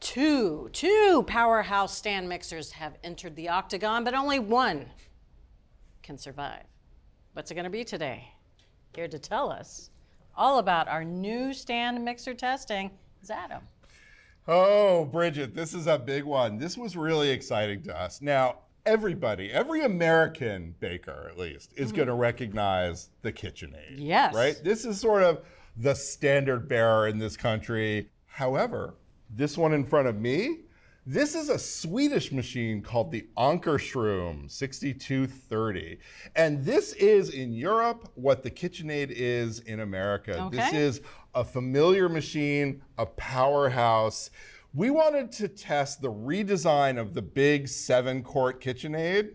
Two powerhouse stand mixers have entered the octagon, but only one can survive. What's it going to be today? Here to tell us all about our new stand mixer testing is Adam. Oh, Bridget, this is a big one. This was really exciting to us. Now, everybody, every American baker at least, is going to recognize the KitchenAid. Yes. Right? This is sort of the standard bearer in this country. However, this one in front of me, this is a Swedish machine called the Anker Shroom 6230. And this is in Europe what the KitchenAid is in America. Okay. This is a familiar machine, a powerhouse. We wanted to test the redesign of the big 7-quart KitchenAid.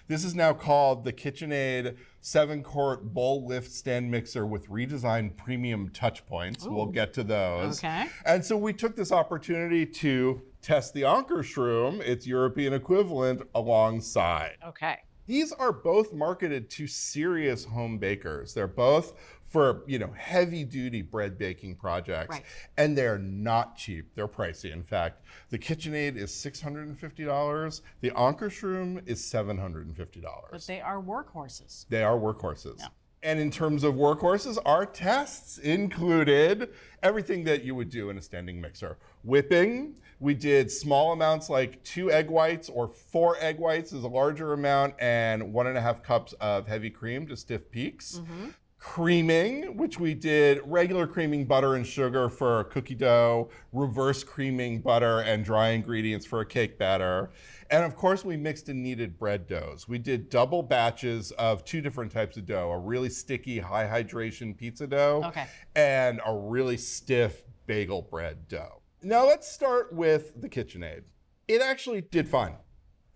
This is now called the KitchenAid 7-quart bowl lift stand mixer with redesigned premium touch points. Ooh. We'll get to those. Okay. And so we took this opportunity to test the Anker Shroom, its European equivalent, alongside. Okay. These are both marketed to serious home bakers. They're both for, heavy duty bread baking projects. Right. And they're not cheap. They're pricey. In fact, the KitchenAid is $650. The Anker Shroom is $750. But they are workhorses. They are workhorses. Yeah. And in terms of workhorses, our tests included everything that you would do in a standing mixer. Whipping, we did small amounts like 2 egg whites or 4 egg whites is a larger amount, and 1.5 cups of heavy cream to stiff peaks. Mm-hmm. Creaming, which we did regular creaming butter and sugar for a cookie dough, reverse creaming butter and dry ingredients for a cake batter. And of course, we mixed and kneaded bread doughs. We did double batches of 2 different types of dough, a really sticky, high hydration pizza dough, okay, and a really stiff bagel bread dough. Now let's start with the KitchenAid. It actually did fine.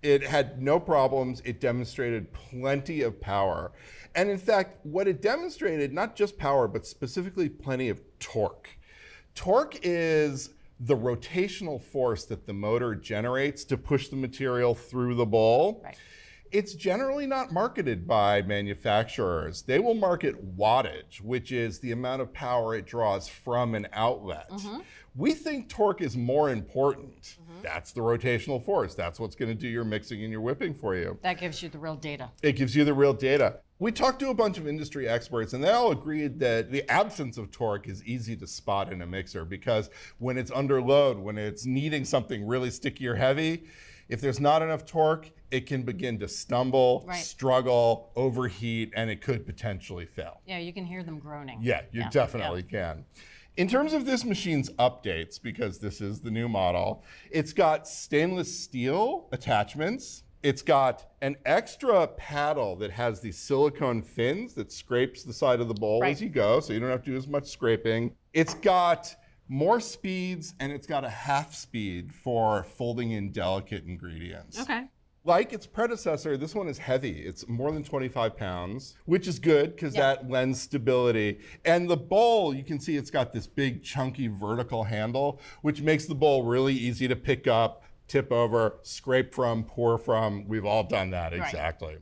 It had no problems. It demonstrated plenty of power. And in fact, what it demonstrated, not just power, but specifically plenty of torque. Torque is the rotational force that the motor generates to push the material through the bowl. Right. It's generally not marketed by manufacturers. They will market wattage, which is the amount of power it draws from an outlet. Mm-hmm. We think torque is more important. Mm-hmm. That's the rotational force. That's what's going to do your mixing and your whipping for you. That gives you the real data. It gives you the real data. We talked to a bunch of industry experts, and they all agreed that the absence of torque is easy to spot in a mixer, because when it's under load, when it's kneading something really sticky or heavy, if there's not enough torque, it can begin to stumble, right, struggle, overheat, and it could potentially fail. Yeah, you can hear them groaning. Yeah, you definitely can. In terms of this machine's updates, because this is the new model, it's got stainless steel attachments. It's got an extra paddle that has these silicone fins that scrapes the side of the bowl, right, as you go, so you don't have to do as much scraping. It's got more speeds, and it's got a half speed for folding in delicate ingredients. Okay. Like its predecessor, this one is heavy. It's more than 25 pounds, which is good because that lends stability. And the bowl, you can see it's got this big chunky vertical handle, which makes the bowl really easy to pick up, tip over, scrape from, pour from. We've all done that, exactly. Right.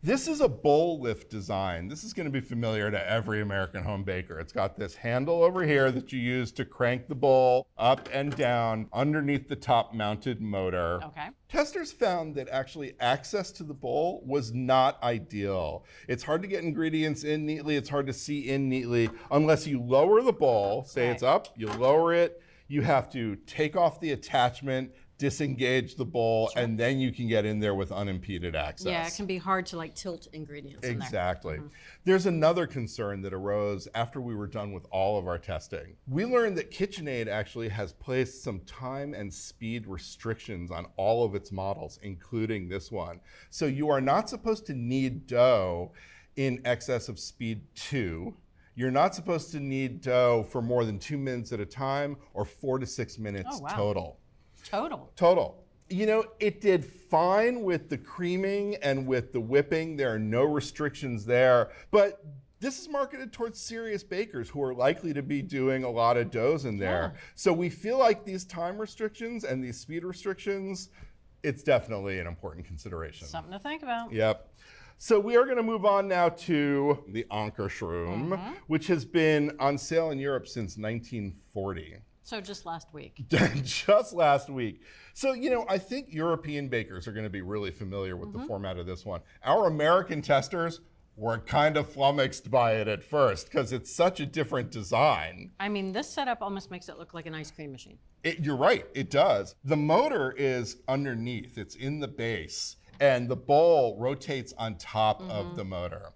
This is a bowl lift design. This is going to be familiar to every American home baker. It's got this handle over here that you use to crank the bowl up and down underneath the top mounted motor. Okay. Testers found that actually access to the bowl was not ideal. It's hard to get ingredients in neatly. It's hard to see in neatly unless you lower the bowl, say it's up, you lower it, you have to take off the attachment, disengage the bowl, and then you can get in there with unimpeded access. Yeah, it can be hard to tilt ingredients in there. Exactly. Mm-hmm. There's another concern that arose after we were done with all of our testing. We learned that KitchenAid actually has placed some time and speed restrictions on all of its models, including this one. So you are not supposed to knead dough in excess of speed 2. You're not supposed to knead dough for more than 2 minutes at a time, or 4 to 6 minutes total. Total. It did fine with the creaming and with the whipping. There are no restrictions there. But this is marketed towards serious bakers who are likely to be doing a lot of doughs in there. Yeah. So we feel like these time restrictions and these speed restrictions, it's definitely an important consideration. Something to think about. Yep. So we are going to move on now to the Anker Shroom, which has been on sale in Europe since 1940. So just last week. Just last week. So, I think European bakers are going to be really familiar with the format of this one. Our American testers were kind of flummoxed by it at first because it's such a different design. I mean, this setup almost makes it look like an ice cream machine. You're right, it does. The motor is underneath, it's in the base, and the bowl rotates on top of the motor.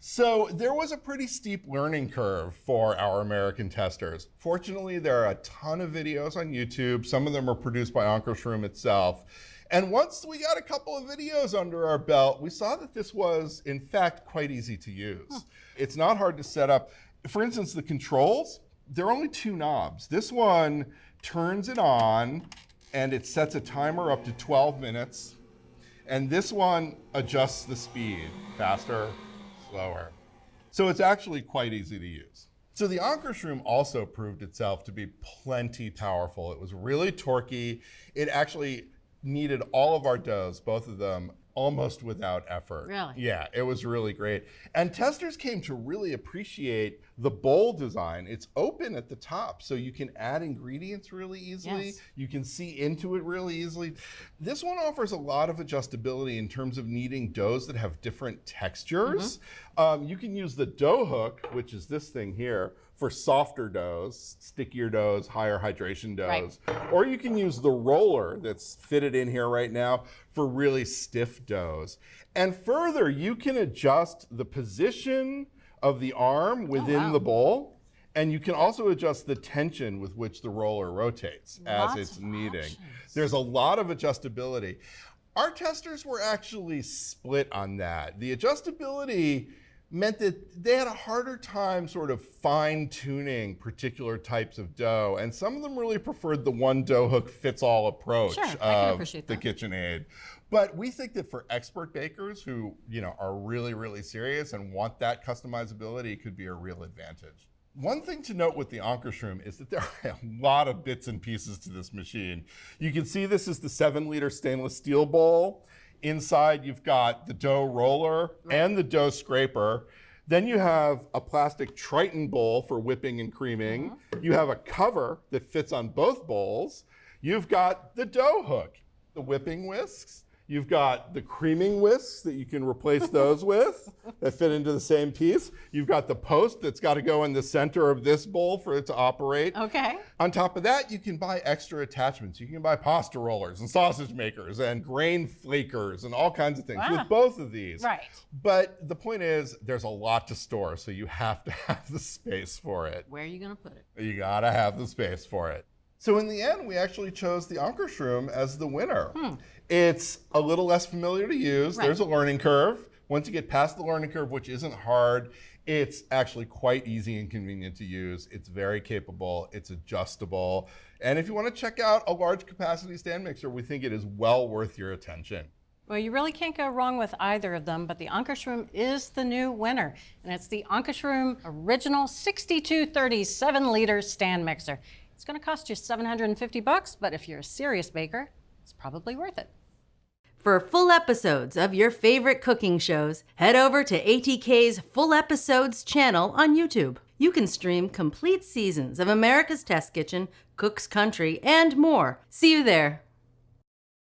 So there was a pretty steep learning curve for our American testers. Fortunately, there are a ton of videos on YouTube. Some of them are produced by Anker Shroom itself. And once we got a couple of videos under our belt, we saw that this was, in fact, quite easy to use. It's not hard to set up. For instance, the controls, there are only 2 knobs. This one turns it on, and it sets a timer up to 12 minutes. And this one adjusts the speed, faster, slower. So it's actually quite easy to use. So the Anker Shroom also proved itself to be plenty powerful. It was really torquey. It actually kneaded all of our doughs, both of them, almost without effort. Really? Yeah, it was really great. And testers came to really appreciate the bowl design. It's open at the top, so you can add ingredients really easily. Yes. You can see into it really easily. This one offers a lot of adjustability in terms of kneading doughs that have different textures. You can use the dough hook, which is this thing here, for softer doughs, stickier doughs, higher hydration doughs. Right. Or you can use the roller that's fitted in here right now for really stiff doughs. And further, you can adjust the position of the arm within the bowl, and you can also adjust the tension with which the roller rotates as it's kneading. Options. There's a lot of adjustability. Our testers were actually split on that. The adjustability meant that they had a harder time sort of fine-tuning particular types of dough, and some of them really preferred the one dough hook fits all approach of the KitchenAid. But we think that for expert bakers who are really, really serious and want that customizability, could be a real advantage. One thing to note with the Anker Shroom is that there are a lot of bits and pieces to this machine. You can see this is the 7-liter stainless steel bowl. Inside, you've got the dough roller and the dough scraper. Then you have a plastic Triton bowl for whipping and creaming. You have a cover that fits on both bowls. You've got the dough hook, the whipping whisks. You've got the creaming whisks that you can replace those with that fit into the same piece. You've got the post that's got to go in the center of this bowl for it to operate. Okay. On top of that, you can buy extra attachments. You can buy pasta rollers and sausage makers and grain flakers and all kinds of things with both of these. Right. But the point is, there's a lot to store, so you have to have the space for it. Where are you going to put it? You got to have the space for it. So in the end, we actually chose the Anker Shroom as the winner. It's a little less familiar to use. There's a learning curve. Once you get past the learning curve, which isn't hard, it's actually quite easy and convenient to use. It's very capable. It's adjustable. And if you want to check out a large capacity stand mixer, we think it is well worth your attention. Well, you really can't go wrong with either of them, but the Anker Shroom is the new winner. And it's the Anker Shroom Original 6230 7-liter stand mixer. It's going to cost you $750, but if you're a serious baker, it's probably worth it. For full episodes of your favorite cooking shows, head over to ATK's Full Episodes channel on YouTube. You can stream complete seasons of America's Test Kitchen, Cook's Country, and more. See you there.